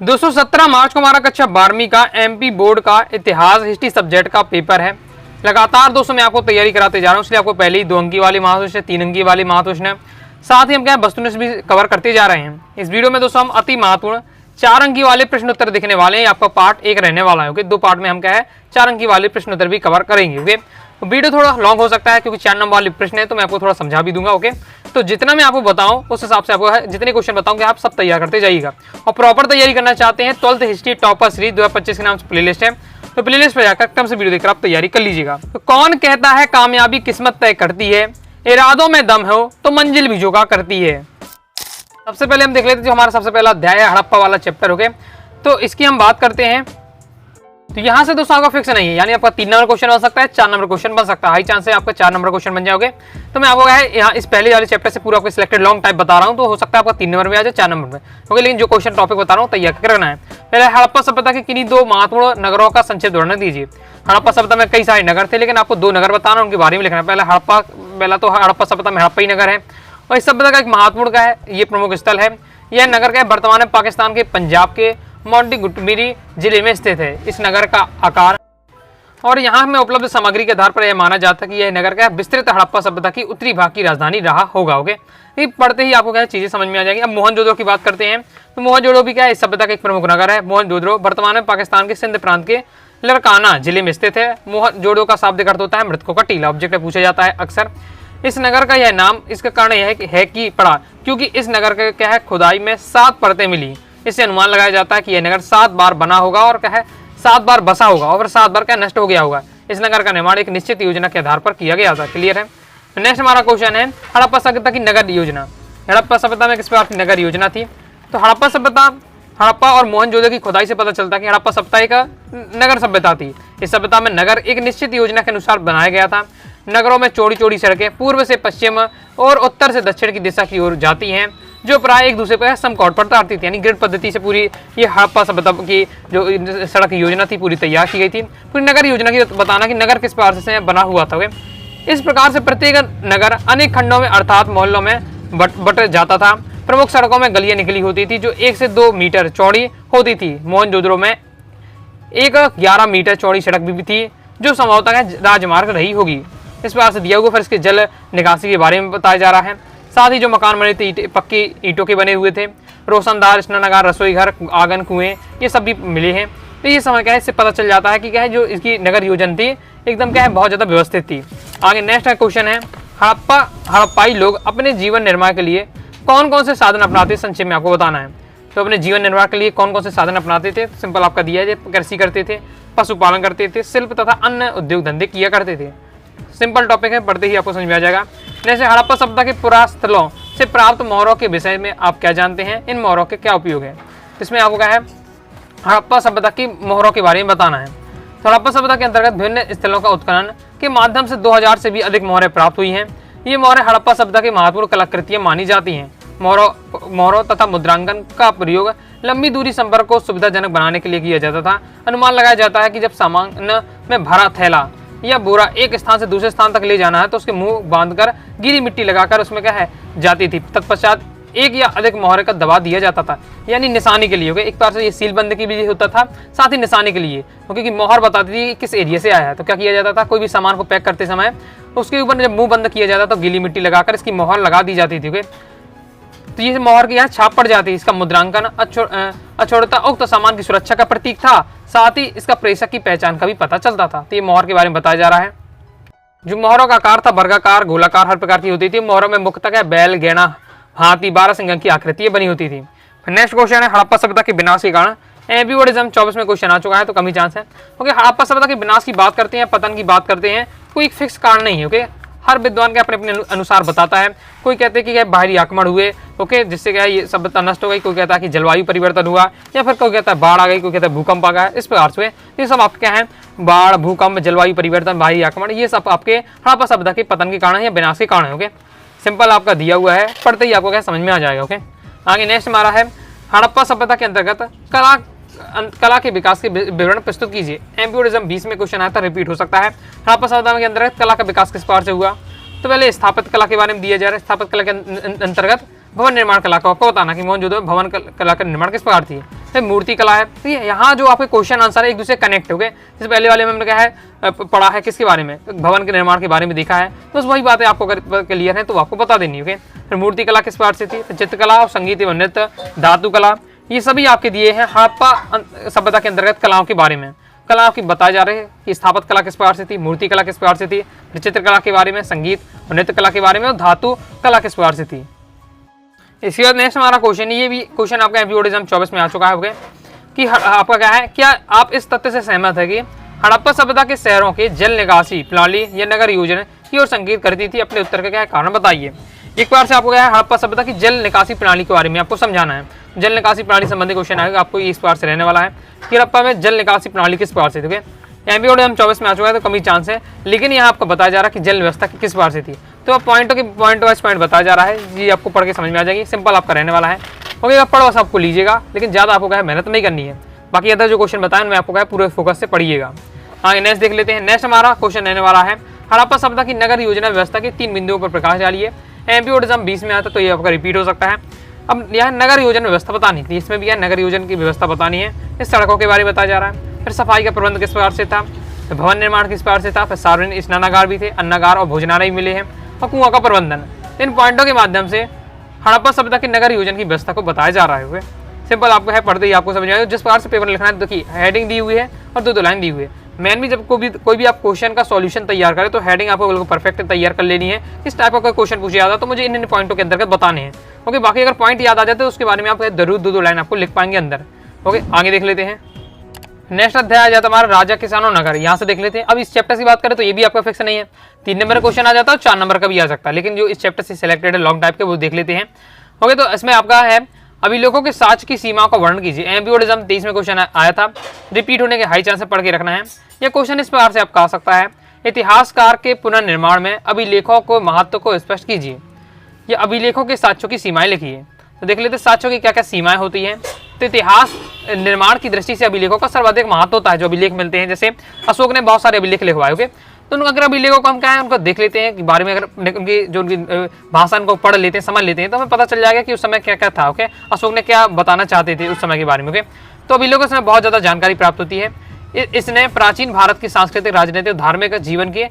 217 मार्च को हमारा कक्षा 12वीं का एमपी बोर्ड का इतिहास हिस्ट्री सब्जेक्ट का पेपर है। लगातार दोस्तों मैं आपको तैयारी कराते जा रहा हूँ, इसलिए आपको पहले ही 2 अंकी वाली महाप्रश्न, 3 अंकी वाली महाप्रश्न, साथ ही हम क्या वस्तुनिष्ठ भी कवर करते जा रहे हैं। इस वीडियो में दोस्तों हम अति महत्वपूर्ण 4 अंकी वाले प्रश्न उत्तर दिखने वाले हैं। आपका पार्ट 1 रहने वाला है। ओके, 2 पार्ट में हम क्या है 4 अंकी वाले प्रश्न उत्तर भी कवर करेंगे। ओके, वीडियो थोड़ा लॉन्ग हो सकता है क्योंकि 4 नंबर वाले प्रश्न है, तो मैं आपको थोड़ा समझा भी दूंगा। ओके, तो जितना मैं आपको बताऊं उस हिसाब से आपको जितने क्वेश्चन बताऊंगे आप सब तैयार करते जाइएगा। और प्रॉपर तैयारी करना चाहते हैं 12th हिस्ट्री टॉपर सीरीज 2025 के नाम से प्लेलिस्ट है, तो प्लेलिस्ट पर जाकर कम से वीडियो देखकर आप तैयारी कर लीजिएगा। तो कौन कहता है कामयाबी किस्मत तय करती है, इरादों में दम हो तो मंजिल भी झुका करती है। सबसे पहले हम देख लेते हैं जो हमारा सबसे पहला अध्याय है हड़प्पा वाला चैप्टर। ओके, तो इसकी हम बात करते हैं। तो यहाँ से दोस्तों आपका फिक्स नहीं है, यानी आपका 3 नंबर क्वेश्चन बन सकता है, 4 नंबर क्वेश्चन बन सकता है। हाई चांस है आपका 4 नंबर क्वेश्चन बन जाओगे। तो मैं आपको है यहाँ इस पहले वाले चैप्टर से पूरा आपको सिलेक्टेड लॉन्ग टाइप बता रहा हूँ, तो हो सकता है आपका 3 नंबर में आ जाए, 4 नंबर में। ओके, लेकिन जो क्वेश्चन टॉपिक बता रहा हूँ तैयार करना है। पहले हड़प्पा सभ्यता के किन्हीं 2 महत्वपूर्ण नगरों का संक्षिप्त वर्णन दीजिए। हड़प्पा सभ्यता में कई सारे नगर थे, लेकिन आपको 2 नगर बताना, उनके बारे में लिखना है। पहला तो हड़प्पा सभ्यता में हड़प्पा ही नगर है, और इस सभ्यता का एक महत्वपूर्ण का है, ये प्रमुख स्थल है। यह नगर का वर्तमान में पाकिस्तान के पंजाब के मोंटीगुटमिरी जिले में स्थित है। इस नगर का आकार और यहाँ में उपलब्ध सामग्री के आधार पर यह माना जाता है कि यह नगर का विस्तृत हड़प्पा सभ्यता की उत्तरी भाग की राजधानी रहा होगा। ओके, ये पढ़ते ही आपको क्या चीजें समझ में आ जाएगी। अब मोहनजोदड़ो की बात करते हैं, तो मोहनजोदड़ो भी क्या है इस सभ्यता का एक प्रमुख नगर है। मोहनजोदड़ो वर्तमान में पाकिस्तान के सिंध प्रांत के लड़काना जिले में स्थित है। मोहनजोदड़ो का शाब्दिक अर्थ होता है मृतकों का टीला। ऑब्जेक्ट पूछा जाता है अक्सर। इस नगर का यह नाम इसका कारण यह है कि पड़ा क्योंकि इस नगर का क्या है खुदाई में 7 परतें मिली। इससे अनुमान लगाया जाता है कि यह नगर 7 बार बना होगा और क्या है 7 बार बसा होगा और 7 बार क्या नष्ट हो गया होगा। इस नगर का निर्माण एक निश्चित योजना के आधार पर किया गया था। क्लियर है। नेक्स्ट हमारा क्वेश्चन है हड़प्पा सभ्यता की नगर योजना। हड़प्पा सभ्यता में किस प्रकार की नगर योजना थी? तो हड़प्पा सभ्यता, हड़प्पा और मोहनजोदड़ो की खुदाई से पता चलता है कि हड़प्पा सभ्यता एक नगर सभ्यता थी। इस सभ्यता में नगर एक निश्चित योजना के अनुसार बनाया गया था। नगरों में चौड़ी चौड़ी सड़कें पूर्व से पश्चिम और उत्तर से दक्षिण की दिशा की ओर जाती हैं, जो प्राय एक दूसरे पर समकोण पर उतारती थी। यानी ग्रिड पद्धति से पूरी ये हड़प्पा सभ्यता की जो सड़क योजना थी पूरी तैयार की गई थी। पूरी नगर योजना की बताना कि नगर किस प्रकार से बना हुआ था। इस प्रकार से प्रत्येक नगर अनेक खंडों में अर्थात मोहल्लों में बट जाता था। प्रमुख सड़कों में गलियां निकली होती थी जो 1 से 2 मीटर चौड़ी होती थी। मोहनजोदड़ो में एक 11 मीटर चौड़ी सड़क भी थी जो संभवतः राजमार्ग रही होगी। इस प्रकार से दिया हुआ फिर इसके जल निकासी के बारे में बताया जा रहा है। साथ ही जो मकान बने थे पक्की ईंटों के बने हुए थे। रोशनदार स्नानागार, रसोई घर, आंगन, कुएं ये सब भी मिले हैं। तो ये समय क्या है इससे पता चल जाता है कि क्या है जो इसकी नगर योजना थी एकदम क्या है बहुत ज़्यादा व्यवस्थित थी। आगे नेक्स्ट क्वेश्चन है हड़प्पाई लोग अपने जीवन निर्वाह के लिए कौन कौन से साधन अपनाते, संक्षेप में आपको बताना है। तो अपने जीवन निर्वाह के लिए कौन कौन से साधन अपनाते थे? सिंपल आपका दिया है, कृषि करते थे, पशुपालन करते थे, शिल्प तथा अन्य उद्योग धंधे किया करते थे। सिंपल टॉपिक है, पढ़ते ही आपको समझ में आ जाएगा। जैसे हड़प्पा सभ्यता के पुरास्थलों से प्राप्त मोहरों के विषय में आप क्या जानते हैं, इन मोहरों के क्या उपयोग है? इसमें आपको क्या है हड़प्पा सभ्यता की मोहरों के बारे में बताना है। तो हड़प्पा सभ्यता के अंतर्गत विभिन्न स्थलों का उत्खनन के माध्यम से 2000 से भी अधिक मोहरें प्राप्त हुई हैं। ये मोहरें हड़प्पा सभ्यता की महत्वपूर्ण कलाकृतियां मानी जाती हैं। मोहरों तथा मुद्रांकन का प्रयोग लंबी दूरी संपर्क को सुविधाजनक बनाने के लिए किया जाता था। अनुमान लगाया जाता है कि जब सामान में भरा थैला या बोरा एक स्थान से दूसरे स्थान तक ले जाना है तो उसके मुंह बांधकर गीली मिट्टी लगाकर उसमें क्या है जाती थी। तत्पश्चात एक या अधिक मोहरे का दबा दिया जाता था, यानी निशानी के लिए। हो गया एक बार से ये सीलबंद की भी होता था, साथ ही निशानी के लिए, क्योंकि मोहर बताती थी कि किस एरिया से आया है। तो क्या किया जाता था कोई भी सामान को पैक करते समय उसके ऊपर जब मुंह बंद किया जाता तो गीली मिट्टी लगाकर इसकी मोहर लगा दी जाती थी। तो ये मोहर की यहाँ छाप पड़ जाती है। इसका मुद्रांकन अछोड़ता उक्त सामान की सुरक्षा का प्रतीक था, साथ ही इसका प्रेषक की पहचान का भी पता चलता था। तो ये मोहर के बारे में बताया जा रहा है। जो मोहरों का आकार था वर्गाकार, गोलाकार, हर प्रकार की होती थी। मोहरों में मुख्यतः बैल, गैना, हाथी, 12 सिंह की आकृति बनी होती थी। नेक्स्ट क्वेश्चन है हड़प्पा सभ्यता के विनाश के कारण। एमपी बोर्ड एग्जाम 24 में क्वेश्चन आ चुका है, तो कम ही चांस है। ओके, हड़प्पा सभ्यता के विनाश की बात करते हैं, पतन की बात करते हैं, कोई फिक्स कारण नहीं है। ओके, हर विद्वान के अपने अपने अनुसार बताता है। कोई कहते हैं कि क्या बाहरी आक्रमण हुए, ओके, जिससे क्या ये सभ्यता नष्ट हो गई। कोई कहता है कि जलवायु परिवर्तन हुआ, या फिर कोई कहता है बाढ़ आ गई, कोई कहता है भूकंप आ गया। इस प्रकार से ये सब आपके क्या है बाढ़, भूकंप, जलवायु परिवर्तन, बाहरी आक्रमण, ये सब आपके हड़प्पा सभ्यता के पतन के कारण या विनाश के कारण है। ओके, सिंपल आपका दिया हुआ है, पढ़ते ही आपको क्या समझ में आ जाएगा। ओके, आगे नेक्स्ट हमारा है हड़प्पा सभ्यता के अंतर्गत कला के विकास के विवरण प्रस्तुत कीजिए। एमपी बोर्ड एग्जाम 20 में क्वेश्चन आता रिपीट हो सकता है। हड़प्पा सभ्यता के अंतर्गत कला का विकास किस प्रकार से हुआ? तो पहले स्थापत्य कला के बारे में दिया जा रहा है। स्थापत्य कला के अंतर्गत भवन निर्माण कला को आपको बताना कि मोहनजोदड़ो में भवन कला का निर्माण किस प्रकार थी। फिर मूर्ति कला है। तो यहाँ जो आपके क्वेश्चन आंसर है एक दूसरे कनेक्ट हो गए। जैसे पहले वाले में हमने क्या है पढ़ा है किसके बारे में, भवन के निर्माण के बारे में देखा है, तो बस वही बातें आपको अगर क्लियर है तो आपको बता देनी है। फिर मूर्ति कला किस प्रकार से थी, चित्रकला और संगीत एवं नृत्य, धातु कला, ये सभी आपके दिए हैं हड़प्पा सभ्यता के अंतर्गत कलाओं के बारे में। कला आपकी बताए जा रहे हैं कि स्थापत्य कला किस प्रकार से थी, मूर्ति कला किस प्रकार से थी, चित्रकला के बारे में, संगीत और नृत्य कला के बारे में, और धातु कला किस प्रकार से थी। इसके बाद नेक्स्ट हमारा क्वेश्चन, ये भी क्वेश्चन आपका एमपीबीडी एग्जाम 24 में आ चुका है कि आपका क्या है, क्या आप इस तथ्य से सहमत है कि हड़प्पा सभ्यता के शहरों के जल निकासी प्रणाली या नगर योजना की ओर संकेत करती थी। अपने उत्तर का क्या है कारण बताइए। एक बार से आपको क्या है हड़प्पा सभ्यता की जल निकासी प्रणाली के बारे में आपको समझाना है। जल निकासी प्रणाली संबंधी क्वेश्चन आएगा आपको इस बार से रहने वाला है कि हड़प्पा में जल निकासी प्रणाली किस प्रकार से थी। एमपीबीडी एग्जाम 24 में आ चुका है तो कम ही चांस है, लेकिन यहाँ आपको बताया जा रहा है कि जल व्यवस्था किस प्रकार से थी। तो आप पॉइंट वाइज पॉइंट बताया जा रहा है, ये आपको पढ़ के समझ में आ जाएगी। सिंपल आपका रहने वाला है। ओके, आप पढ़ो सबको लीजिएगा, लेकिन ज़्यादा आपको क्या है मेहनत नहीं करनी है। बाकी अदर जो क्वेश्चन बताएं मैं आपको क्या पूरे फोकस से पढ़िएगा। आगे नेक्स्ट देख लेते हैं। नेक्स्ट हमारा क्वेश्चन रहने वाला है हड़प्पा सभ्यता की नगर योजना व्यवस्था के 3 बिंदुओं पर प्रकाश डालिए। एमपीबीडी एग्जाम 20 में आता तो ये आपका रिपीट हो सकता है। अब यहाँ नगर योजना व्यवस्था बतानी थी, इसमें भी नगर योजना की व्यवस्था बतानी है। इस सड़कों के बारे में बताया जा रहा है। फिर सफाई का प्रबंध किस प्रकार से था, भवन निर्माण किस प्रकार से था, फिर सार्वजनिक स्नानागार भी थे, अन्नागार और भोजनालय मिले हैं, और कुआं का प्रबंधन। इन पॉइंटों के माध्यम से हड़प्पा सभ्यता की नगर योजना की व्यवस्था को बताया जा रहा है। सिंपल आपको है, पढ़ते ही आपको समझ आएगा। जिस प्रकार से पेपर लिखना है, देखिए हेडिंग दी हुई है और 2 लाइन दी हुई है। मैन भी जब कोई भी आप क्वेश्चन का सॉल्यूशन तैयार करें तो हेडिंग आपको बिल्कुल परफेक्ट तैयार कर लेनी है। इस टाइप का क्वेश्चन पूछा जाता तो मुझे इन पॉइंटों के अंतर्गत बताने हैं। ओके, बाकी अगर पॉइंट याद आ जाते तो उसके बारे में आप जरूर 2 लाइन आपको लिख पाएंगे अंदर। ओके, आगे देख लेते हैं। नेक्स्ट अध्याय आ जाता है हमारा राजा किसानों नगर। यहाँ से देख लेते हैं। अब इस चैप्टर की बात करें तो ये भी आपका फिक्स नहीं है, 3 नंबर का क्वेश्चन आ जाता है और 4 नंबर का भी आ सकता है, लेकिन जो इस चैप्टर से सिलेक्टेड है लॉन्ग टाइप के वो देख लेते हैं। ओके, तो इसमें आपका है अभिलेखों के साक्ष्य की सीमा का वर्णन कीजिए। एमपीबीडी एग्जाम 23 में क्वेश्चन आया था, रिपीट होने के हाई चांस से पढ़ के रखना है। यह क्वेश्चन इस प्रकार से आपका आ सकता है, इतिहासकार के पुनर्निर्माण में अभिलेखों को महत्व को स्पष्ट कीजिए। यह अभिलेखों के साक्ष्यों की सीमाएं लिखिए। तो देख लेते साक्ष्यों की क्या क्या सीमाएं होती हैं। तो इतिहास निर्माण की दृष्टि से अभिलेखों का सर्वाधिक महत्व होता है। जो अभिलेख मिलते हैं, जैसे अशोक ने बहुत सारे अभिलेख लिखवाए, ओके, तो अगर अभिलेखों को हम क्या है उनको देख लेते हैं कि बारे में, अगर उनकी जो उनकी भाषा को पढ़ लेते हैं, समझ लेते हैं, तो हमें पता चल जाएगा कि उस समय क्या क्या था। ओके, अशोक ने क्या बताना चाहते थे उस समय के बारे में। ओके, तो अभिलेखों से बहुत ज़्यादा जानकारी प्राप्त होती है। इसने प्राचीन भारत की सांस्कृतिक, राजनीतिक और धार्मिक जीवन की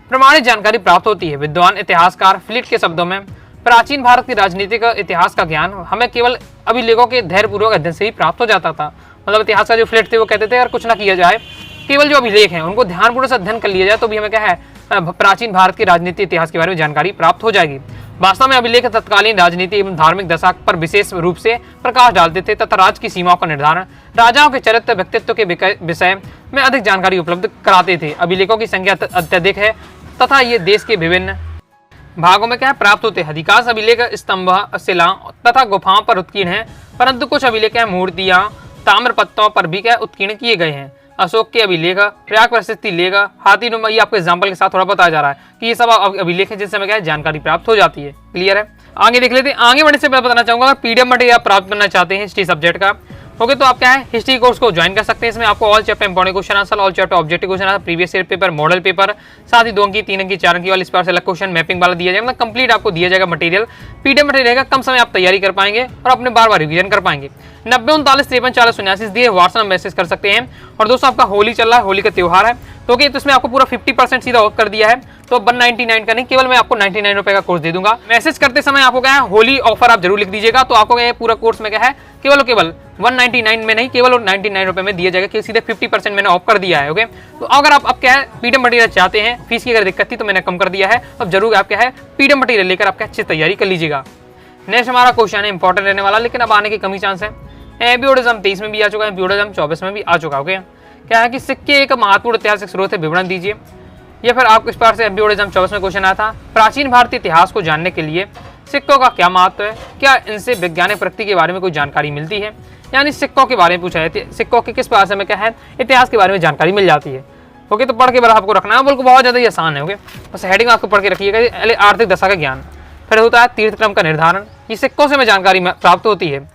प्रमाणित जानकारी प्राप्त होती है। विद्वान इतिहासकार फ्लिट के शब्दों में, प्राचीन भारत की राजनीतिक इतिहास का ज्ञान हमें केवल अभिलेखों के धैर्यपूर्वक अध्ययन से ही प्राप्त हो जाता था। मतलब इतिहास का जो फ्लिट थे वो कहते थे अगर कुछ ना किया जाए, केवल जो अभिलेख हैं उनको ध्यानपूर्वक अध्ययन कर लिया जाए तो भी हमें क्या है प्राचीन भारत की राजनीति इतिहास के बारे में जानकारी प्राप्त हो जाएगी। वास्तव में अभिलेख तत्कालीन राजनीति एवं धार्मिक दशा पर विशेष रूप से प्रकाश डालते थे तथा राज्य की सीमाओं का निर्धारण, राजाओं के चरित्र व्यक्तित्व के विषय में अधिक जानकारी उपलब्ध कराते थे। अभिलेखों की संख्या अत्यधिक है तथा ये देश के विभिन्न भागों में क्या प्राप्त होते हैं। अधिकांश अभिलेख स्तंभ, शिला तथा गुफाओं पर उत्कीर्ण है, परंतु कुछ अभिलेख मूर्तियां ताम्र पत्तों पर भी क्या उत्कीर्ण किए गए हैं। अशोक के अभिलेख, प्रयाग प्रशस्ति लेख, हाथीनुमा, ये आपको एग्जाम्पल के साथ थोड़ा बताया जा रहा है कि ये सब अभिलेख है जिनसे हमें क्या जानकारी प्राप्त हो जाती है। क्लियर है, आगे देख लेते हैं। आगे बढ़ने से मैं बताना चाहूंगा पीडीएफ मटेरियल आप प्राप्त करना चाहते हैं हिस्ट्री सब्जेक्ट का, ओके, तो आप क्या है हिस्ट्री कोर्स को ज्वाइन कर सकते हैं। इसमें आपको all chapter important question answer, all chapter objective question answer, previous year paper, model paper, साथ ही 2 अंक, 3 अंक, 4 अंक वाले इस बार से अलग क्वेश्चन मैपिंग वाला दिया जाएगा। मतलब कंप्लीट आपको दिया जाएगा मटेरियल, पीडीएफ मटेरियल रहेगा, कम समय आप तैयारी कर पाएंगे और अपने बार रिवीजन कर पाएंगे। 90 39 53 40 79 दिए व्हाट्सएप मैसेज कर सकते हैं। और दोस्तों आपका होली चल रहा है, होली का त्योहार है, तो ओके, तो इसमें आपको पूरा 50% सीधा ऑफ कर दिया है। तो 199 का नहीं, केवल मैं आपको 99 रुपए का कोर्स दे दूंगा। मैसेज करते समय आपको क्या है होली ऑफर आप जरूर लिख दीजिएगा, तो आपको क्या पूरा कोर्स में क्या है केवल 199 में नहीं, केवल 99 रुपए में दिया जाएगा, कि सीधे 50% मैंने ऑफ कर दिया है। ओके, तो अगर आप क्या है पीडीएफ मटेरियल चाहते हैं, फीस की अगर दिक्कत थी तो मैंने कम कर दिया है, अब जरूर आप क्या है पीडीएफ मटेरियल लेकर आपके अच्छी तैयारी कर लीजिएगा। नेक्स्ट हमारा क्वेश्चन है इंपॉर्टेंट रहने वाला, लेकिन अब आने की कमी चांस है। एमपीबीडी एग्जाम 23 में भी आ चुका है, एमपीबीडी एग्जाम 24 में भी आ चुका है। ओके, क्या है कि सिक्के एक महत्वपूर्ण ऐतिहासिक स्रोत है, विवरण दीजिए। या फिर आपको इस बार से एमपीबीडी एग्जाम 24 में क्वेश्चन आया था, प्राचीन भारतीय इतिहास को जानने के लिए सिक्कों का क्या महत्व है, क्या इनसे वैज्ञानिक प्रकृति के बारे में कोई जानकारी मिलती है। यानी सिक्कों के बारे में पूछा है, सिक्कों के किस प्रकार से क्या है इतिहास के बारे में जानकारी मिल जाती है। ओके, तो पढ़ के बड़ा आपको रखना है, बिल्कुल बहुत ज़्यादा ही आसान है। ओके, बस हेडिंग आपको पढ़ के रखिएगा। आर्थिक दशा का ज्ञान, फिर होता है तीर्थक्रम का निर्धारण, ये सिक्कों से हमें जानकारी प्राप्त होती है।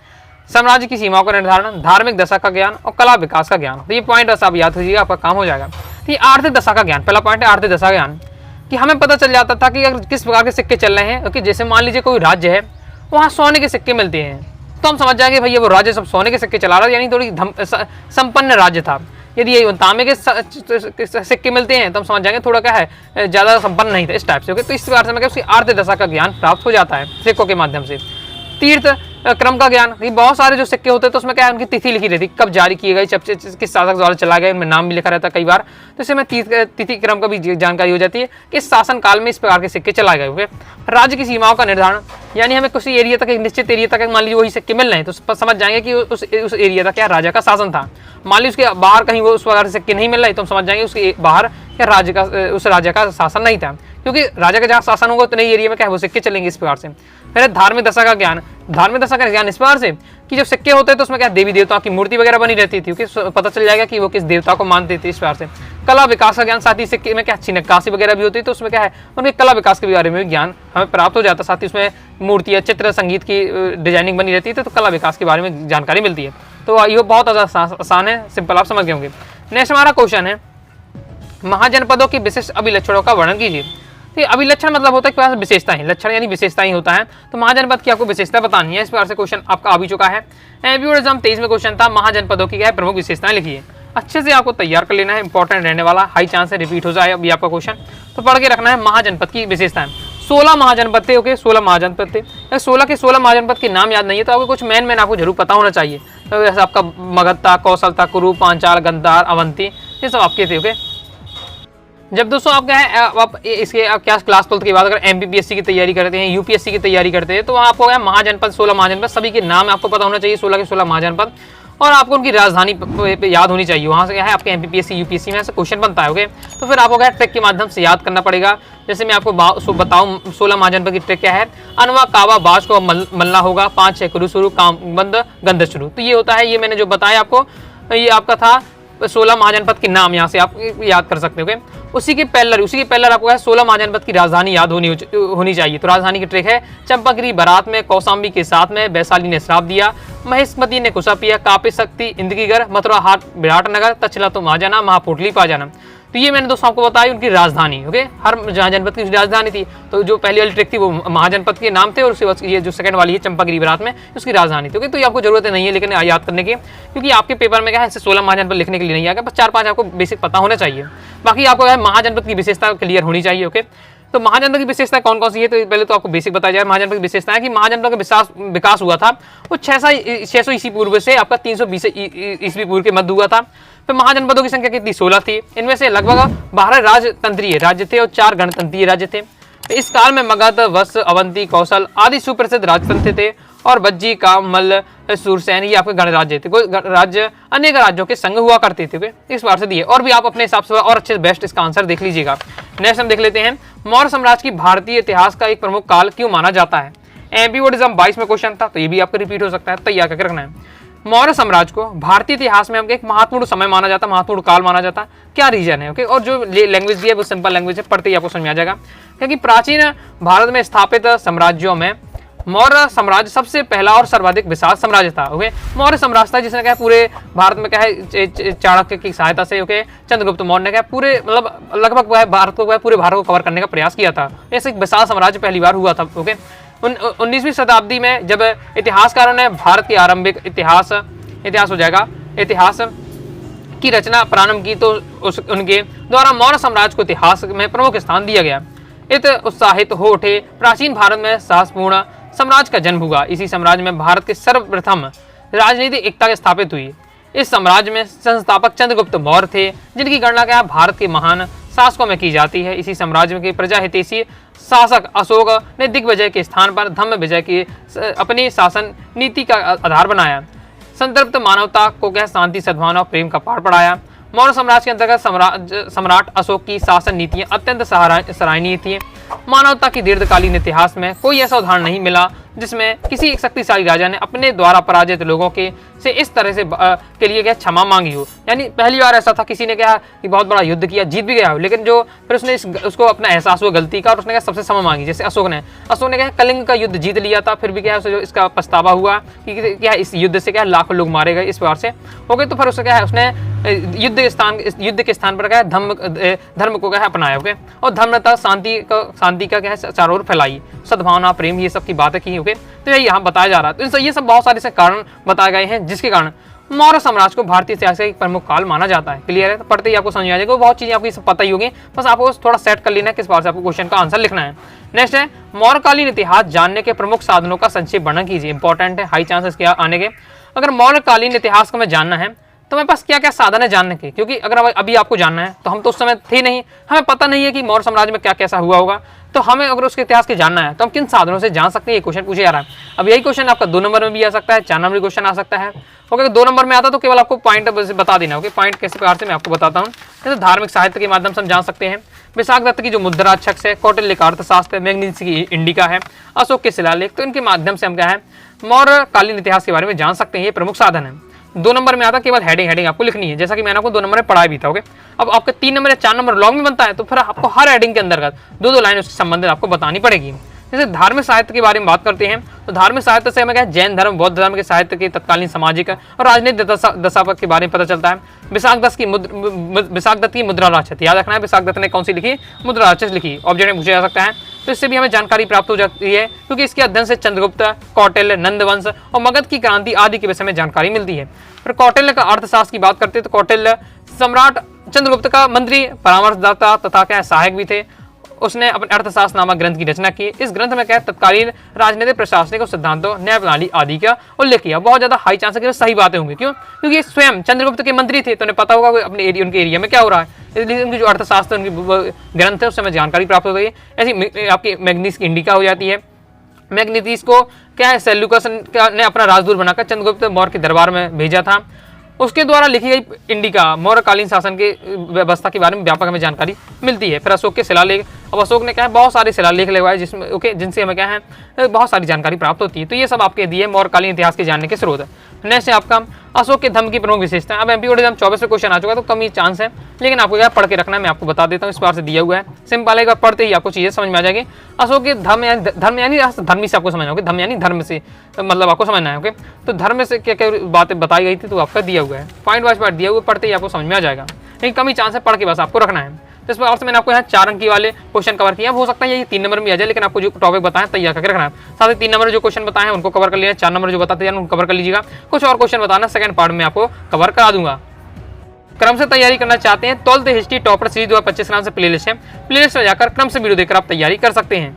साम्राज्य की सीमाओं का निर्धारण, धार्मिक दशा का ज्ञान और कला विकास का ज्ञान। तो ये पॉइंट बस आप याद कीजिएगा, आपका काम हो जाएगा। तो ये आर्थिक दशा का ज्ञान, पहला पॉइंट है आर्थिक दशा का ज्ञान, कि हमें पता चल जाता था कि अगर किस प्रकार के सिक्के चल रहे हैं। ओके, जैसे मान लीजिए कोई राज्य है, वहाँ सोने के सिक्के मिलते हैं। तो हम समझ जाएंगे भैया वो राज्य सब सोने के सिक्के चला रहा है, यानी थोड़ी संपन्न राज्य था। यदि ये तांबे के सिक्के मिलते हैं तो हम समझ जाएंगे थोड़ा क्या है, ज़्यादा संपन्न नहीं था इस टाइप से। ओके, तो इस प्रकार से मैं उसकी आर्थ दशा का ज्ञान प्राप्त हो जाता है सिक्कों के माध्यम से। तीर्थ क्रम का ज्ञान, ये बहुत सारे जो सिक्के होते हैं तो उसमें क्या है, उनकी तिथि लिखी रहती, कब जारी किए गए, किस शासक द्वारा चला गया, उनमें नाम भी लिखा रहता है कई बार। तो इससे में तिथि क्रम का भी जानकारी हो जाती है कि इस शासन काल में इस प्रकार के सिक्के चला गए हुए। राज्य की सीमाओं का निर्धारण, यानी हमें कुछ एरिया तक, एक निश्चित एरिया तक मान लीजिए वही सिक्के मिल रहे हैं तो समझ जाएंगे कि उस एरिया तक क्या राजा का शासन था। मान लीजिए उसके बाहर कहीं वो उस प्रकार से सिक्के नहीं मिल रहे तो हम समझ जाएंगे उसके बाहर क्या राज्य का, उस राजा का शासन नहीं था, क्योंकि राजा का जहाँ शासन होगा उतने एरिया में क्या है वो सिक्के चलेंगे इस प्रकार से। फिर धार्मिक दशा का ज्ञान, धार्मिक दशा का ज्ञान इस प्रकार से कि जब सिक्के होते हैं तो उसमें क्या देवी देवताओं की मूर्ति वगैरह बनी रहती थी, क्योंकि पता चल जाएगा कि वो किस देवता को मानते थे इस प्रकार से। कला विकास का ज्ञान, साथ ही सिक्के में क्या अच्छी नक्काशी वगैरह भी होती है तो उसमें क्या है उनके कला विकास के बारे में ज्ञान हमें प्राप्त हो जाता है। साथ ही उसमें मूर्तियाँ, चित्र, संगीत की डिजाइनिंग बनी रहती है तो कला विकास के बारे में जानकारी मिलती है। तो ये बहुत आसान है, सिंपल, आप समझ गए होंगे। नेक्स्ट हमारा क्वेश्चन है, महाजनपदों की विशिष्ट अभिलक्षणों का वर्णन कीजिए। तो अभिलक्षण मतलब होता है कि विशेषता है, लक्षण यानी विशेषता ही होता है। तो महाजनपद की आपको विशेषता बतानी है, इस प्रकार से क्वेश्चन आपका आ भी चुका है। एग्जाम 23 में क्वेश्चन था महाजनपदों की क्या है प्रमुख विशेषताएं लिखिए। अच्छे से आपको तैयार कर लेना है, इंपॉर्टेंट रहने वाला, हाई चांस है रिपीट हो जाए अभी आपका क्वेश्चन, तो पढ़ के रखना है। महाजनपद की विशेषताएं, 16 महाजनपद थे। ओके, 16 महाजनपद थे। 16 के 16 महाजनपद के नाम याद नहीं है तो आपको कुछ मेन आपको जरूर पता होना चाहिए। तो जैसे आपका मगध था, कौशल था, कुरु, पांचाल, गंधार, अवंती, ये सब आपके थे। ओके, जब दोस्तों आप क्या है आप इसके आप क्या क्लास 12 के बाद अगर एमपीपीएससी की तैयारी करते हैं, यूपीएससी की तैयारी करते हैं तो आपको क्या महाजनपद 16 महाजनपद सभी के नाम आपको पता होना चाहिए, 16 के 16 महाजनपद, और आपको उनकी राजधानी याद होनी चाहिए। वहाँ से क्या है आपके एमपीपीएससी यूपीएससी में ऐसा क्वेश्चन बनता है। ओके, तो फिर आपको क्या ट्रिक के माध्यम से याद करना पड़ेगा। जैसे मैं आपको बताऊँ 16 महाजनपद की ट्रिक क्या है, अनवा, कावा, बाज को मल्ला होगा, 5 6 कुरु शुरू, कामबंद, गंध शुरू। तो ये होता है, ये मैंने जो बताया आपको, ये आपका था 16 महाजनपद के नाम, यहाँ से आप याद कर सकते हो। उसी के पहले आपको है 16 महाजनपद की राजधानी याद होनी चाहिए। तो राजधानी की ट्रिक है, चंपागिरी बारात में, कौशाम्बी के साथ में, वैशाली ने श्राप दिया, महेशमती ने कुशा पिया, कापे शक्ति, इंद्रकीगढ़, मथुरा हाट, विराटनगर, तक्षशिला तुम आ जाना, महापोटली पा जाना। तो ये मैंने दोस्तों आपको बताई उनकी राजधानी। ओके, हर जनपद की राजधानी थी। तो जो पहली वाली ट्रिक थी वो महाजनपद के नाम थे, और उसके बाद ये जो सेकंड वाली है चंपागिरी बारात में, उसकी राजधानी थी। ओके, तो ये आपको जरूरत नहीं है लेकिन याद करने की, क्योंकि आपके पेपर में क्या है 16 महाजनपद लिखने के लिए नहीं आएगा, बस 4-5 आपको बेसिक पता होना चाहिए। बाकी आपको महाजनपद की विशेषता क्लियर होनी चाहिए। ओके, तो महाजनपद की विशेषता कौन कौन सी है, तो पहले तो आपको बेसिक बताया जाए। महाजनपद की विशेषता है कि महाजनपद का विकास हुआ था वो 600 ईस्वी पूर्व से आपका 320 ईस्वी पूर्व के मध्य हुआ था। तो महाजनपदों की संख्या कितनी, 16 थी। इनमें से लगभग 12 राजतंत्रीय राज्य थे और 4 गणतंत्रीय राज्य थे। तो इस काल में मगध, वत्स, अवंती, कौशल आदि सुप्रसिद्ध राजतंत्र थे, और बज्जी, काम, मल्ल, सूरसेन ये आपके गणराज्य थे। कोई राज्य अनेक राज्यों के संग हुआ करते थे। इस बार से दिए, और भी आप अपने हिसाब से और अच्छे बेस्ट इसका आंसर देख लीजिएगा। नेक्स्ट हम देख लेते हैं, मौर्य साम्राज्य की भारतीय इतिहास का एक प्रमुख काल क्यों माना जाता है। एमपी बोर्ड एग्जाम 22 में क्वेश्चन था, तो ये भी आपको रिपीट हो सकता है, तैयार करके रखना है। मौर्य साम्राज्य को भारतीय इतिहास में एक महत्वपूर्ण समय माना जाता, महत्वपूर्ण काल माना जाता। क्या रीजन है। ओके, और जो लैंग्वेज दी है वो सिंपल लैंग्वेज है, पढ़ते ही आपको समझ में आ जाएगा। क्योंकि प्राचीन भारत में स्थापित साम्राज्यों में मौर्य साम्राज्य सबसे पहला और सर्वाधिक विशाल साम्राज्य था। ओके, मौर्य साम्राज्य था जिसने क्या पूरे भारत में क्या है चाणक्य की सहायता से, ओके, चंद्रगुप्त मौर्य ने क्या पूरे मतलब लगभग भारत को पूरे भारत को कवर करने का प्रयास किया था। ऐसे एक विशाल साम्राज्य पहली बार हुआ था। ओके, 19वीं शताब्दी में जब इतिहासकारों ने भारत की आरंभिक इतिहास हो जाएगा इतिहास की रचना प्रारंभ की, तो उनके द्वारा मौर्य साम्राज्य को इतिहास में प्रमुख स्थान दिया गया। इत उत्साहित हो उठे प्राचीन भारत में साहसपूर्ण साम्राज्य का जन्म हुआ। इसी साम्राज्य में भारत के सर्वप्रथम राजनीतिक एकता स्थापित हुई। इस साम्राज्य में संस्थापक चंद्रगुप्त मौर्य थे, जिनकी गणना क्या भारत के महान शासकों में की जाती है। इसी साम्राज्य के प्रजा हितैषी शासक अशोक ने दिग्विजय के स्थान पर धम्म विजय की अपनी शासन नीति का आधार बनाया। संतृप्त मानवता को क्या शांति, सद्भावना और प्रेम का पाठ पढ़ाया। मौर्य साम्राज्य के अंतर्गत सम्राट अशोक की शासन नीतियां अत्यंत सराहनीय थी। मानवता की दीर्घकालीन इतिहास में कोई ऐसा उदाहरण नहीं मिला जिसमें किसी एक शक्तिशाली राजा ने अपने द्वारा पराजित लोगों के से इस तरह से के लिए क्या क्षमा मांगी हो। यानी पहली बार ऐसा था किसी ने क्या कि बहुत बड़ा युद्ध किया, जीत भी गया हो, लेकिन जो फिर उसने उसको अपना एहसास हुआ गलती का और उसने क्या सबसे क्षमा मांगी। जैसे अशोक ने क्या कलिंग का युद्ध जीत लिया था, फिर भी क्या उसे इसका पछतावा हुआ कि क्या इस युद्ध से क्या लाखों लोग मारे गए इस बार से हो गए। तो फिर उससे क्या है उसने युद्ध के स्थान पर क्या है धर्म को क्या है अपनाया, ओके, और धर्म तथा शांति का क्या है चारों ओर फैलाई, सद्भावना प्रेम ये सब की बातें की, ओके। तो यही यहाँ बताया जा रहा है। तो ये सब बहुत सारे से कारण बताए गए हैं जिसके कारण मौर्य साम्राज्य को भारतीय इतिहास का एक प्रमुख काल माना जाता है। क्लियर है? तो पढ़ते ही आपको समझ आ जाएगा, बहुत चीजें आपको सब पता ही होगी, बस आपको थोड़ा सेट कर लेना है किस बार से आपको क्वेश्चन का आंसर लिखना है। नेक्स्ट है मौर्यकालीन इतिहास जानने के प्रमुख साधनों का संक्षेप वर्णन कीजिए। इंपॉर्टेंट है, हाई चांसेस क्या आने के। अगर मौर्यकालीन इतिहास को हमें जानना है तो मेरे पास क्या क्या साधन है जानने के, क्योंकि अगर अभी आपको जानना है तो हम तो उस समय थे नहीं, हमें पता नहीं है कि मौर्य साम्राज्य में क्या कैसा हुआ होगा। तो हमें अगर उसके इतिहास के जानना है तो हम किन साधनों से जान सकते हैं, ये क्वेश्चन पूछे जा रहा है। अब यही क्वेश्चन आपका 2 नंबर में भी आ सकता है, 4 नंबर क्वेश्चन आ सकता है, ओके। 2 नंबर में आता तो केवल आपको पॉइंट बता देना, ओके। पॉइंट कैसे प्रकार से मैं आपको बताता हूँ। जैसे धार्मिक साहित्य के माध्यम से हम जान सकते हैं, विशाख दत्त की जो मुद्रा अक्षर है, कौटिल्य का अर्थशास्त्र, मैग्नीज की इंडिका है, अशोक के शिलालेख, तो इनके माध्यम से हम क्या है मौर्यकालीन इतिहास के बारे में जान सकते हैं। ये प्रमुख साधन है। 2 नंबर में आता केवल हेडिंग आपको लिखनी है, जैसा कि मैंने आपको 2 नंबर में पढ़ाया भी था, ओके। अब आपके 3 नंबर या 4 नंबर लॉन्ग में बनता है तो फिर आपको हर हेडिंग के अंतर्गत 2-2 लाइन उससे संबंधित आपको बतानी पड़ेगी। जैसे धार्मिक साहित्य के बारे में बात करते हैं तो धार्मिक साहित्य से हमें क्या जैन धर्म, बौद्ध धर्म के साहित्य के तत्कालीन सामाजिक और राजनीतिक दशा के बारे में पता चलता है। विशाख दत्त की मुद्रा राक्षस, याद रखना है विशाख दत्त ने कौन सी लिखी, मुद्रा राक्षस लिखी, ऑब्जेक्ट में पूछा जा सकता है। तो इससे भी हमें जानकारी प्राप्त हो जाती है, क्योंकि इसके अध्ययन से चंद्रगुप्त, कौटिल्य, नंदवंश और मगध की क्रांति आदि के विषय में जानकारी मिलती है। फिर कौटिल्य का अर्थशास्त्र की बात करते हैं तो कौटिल्य सम्राट चंद्रगुप्त का मंत्री, परामर्शदाता तथा क्या सहायक भी थे। उसने अपने अर्थशास्त्र नामक ग्रंथ की रचना की। इस ग्रंथ में क्या तत्कालीन राजनीतिक, प्रशासनिक और सिद्धांतों, न्याय प्रणाली आदि का उल्लेख किया। बहुत ज्यादा हाई चांस है कि सही बातें होंगी, क्यों? क्योंकि स्वयं चंद्रगुप्त के मंत्री थे तो उन्हें पता होगा अपने उनके एरिया में क्या हो रहा है, इसलिए उनकी जो अर्थशास्त्र उनकी ग्रंथ है उससे हमें जानकारी प्राप्त हो गई है। ऐसी आपकी मैग्नीज की इंडिका हो जाती है। मैग्नीज को क्या है सेल्यूकस ने अपना राजदूत बनाकर चंद्रगुप्त मौर्य के दरबार में भेजा था। उसके द्वारा लिखी गई इंडिका मौर्यकालीन शासन के व्यवस्था के बारे में व्यापक हमें जानकारी मिलती है। फिर अशोक के शिलालेख, अब अशोक ने क्या है बहुत सारे शिलालेख लगवाए जिसमें ओके जिनसे हमें क्या है बहुत सारी जानकारी प्राप्त होती है। तो ये सब आपके दिए मौर्यकालीन इतिहास के जानने के स्रोत है। नेक्स्ट है आपका अशोक के धर्म की प्रमुख विशेषता। अब एमपी बोर्ड एग्जाम 24 में क्वेश्चन आ चुका है तो कम ही चांस है, लेकिन आपको क्या पढ़ के रखना है, मैं आपको बता देता हूँ। इस बार से दिया हुआ है, सिंपल है, पढ़ते ही आपको चीजें समझ में आ जाएगी। अशोक के धर्म यानी धर्मी से आपको समझना होगा, धर्म यानी धर्म से मतलब आपको समझना है, ओके। तो धर्म से क्या क्या बातें बताई गई थी तो आपका दिया हुआ है, पॉइंट वाइज पॉइंट दिया हुआ, पढ़ते ही आपको समझ में आ जाएगा, लेकिन कम ही चांस है, पढ़ के बस आपको रखना है। तो इस बार से मैंने आपको यहाँ 4 अंक वाले क्वेश्चन कवर किया। हो सकता है ये 3 नंबर में आ जाए, लेकिन आपको जो टॉपिक बताएं तैयार करके रखना है। साथ ही 3 नंबर जो क्वेश्चन बताए हैं उनको कवर कर लिया, 4 नंबर जो बताते हैं उनको कवर कर लीजिएगा। कुछ और क्वेश्चन बताना सेकंड पार्ट में आपको कवर करा दूंगा। क्रम से तैयारी करना चाहते हैं 12th हिस्ट्री टॉपर सीरीज 2025 नाम से प्लेलिस्ट है, प्लेलिस्ट में जाकर क्रम से वीडियो देखकर आप तैयारी कर सकते हैं।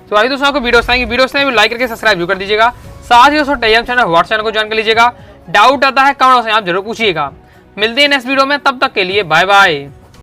तो आइए दोस्तों आपको वीडियो भी लाइक करके सब्सक्राइब भी कर दीजिएगा। साथ ही दोस्तों टेलीग्राम चैनल, व्हाट्सएप चैनल को ज्वाइन कर लीजिएगा। डाउट आता है कमेंट बॉक्स में आप जरूर पूछिएगा। मिलते हैं नेक्स्ट वीडियो में, तब तक के लिए बाय बाय।